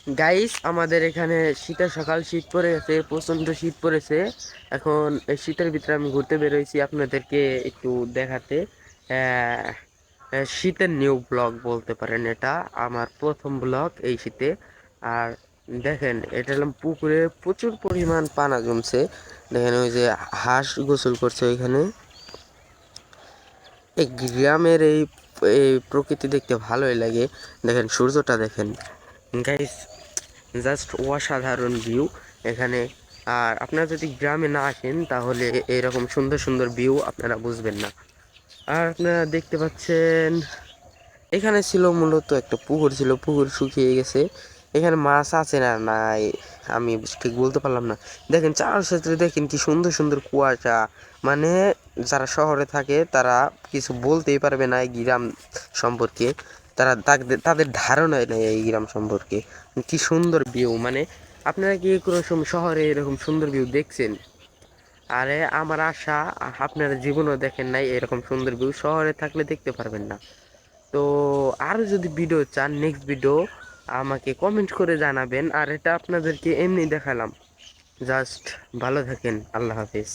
Guys, আমাদের এখানে শীতের সকাল, শীত পড়ে গেছে, প্রচন্ড শীত পড়েছে। এখন এই শীতের ভিতরে আমি ঘুরতে বেরোইছি আপনাদেরকে একটু দেখাতে। আহ, শীতের নিউ ব্লগ বলতে পারেন, এটা আমার প্রথম ব্লগ এই শীতে। আর দেখেন, এটা হলাম পুকুরে প্রচুর পরিমাণ পানা জমছে। দেখেন ওই যে হাঁস গোসল করছে ওইখানে। এই গ্রামের এই এই প্রকৃতি দেখতে ভালোই লাগে। দেখেন সূর্যটা দেখেন গাইস, জাস্ট অসাধারণ ভিউ এখানে। আর আপনারা যদি গ্রামে না আসেন তাহলে এরকম সুন্দর সুন্দর ভিউ আপনারা বুঝবেন না। আর আপনারা দেখতে পাচ্ছেন, এখানে ছিল মূলত একটা পুকুর ছিল, পুকুর শুকিয়ে গেছে। এখানে মাছ আছে না নাই আমি ঠিক বলতে পারলাম না। দেখেন চারপাশে দেখেন কি সুন্দর সুন্দর কুয়াশা। মানে যারা শহরে থাকে তারা কিছু বলতেই পারবে না এই গ্রাম সম্পর্কে। তাদের ধারণাই নেই এই গ্রাম সম্পর্কে। কি সুন্দর ভিউ! মানে আপনারা কি কোনো সময় শহরে এরকম সুন্দর ভিউ দেখছেন? আরে আমার আশা আপনারা জীবনও দেখেন নাই এরকম সুন্দর ভিউ, শহরে থাকলে দেখতে পারবেন না। তো আরো যদি ভিডিও চান, নেক্সট ভিডিও আমাকে কমেন্ট করে জানাবেন। আর এটা আপনাদেরকে এমনি দেখালাম। জাস্ট ভালো থাকেন, আল্লাহ হাফেজ।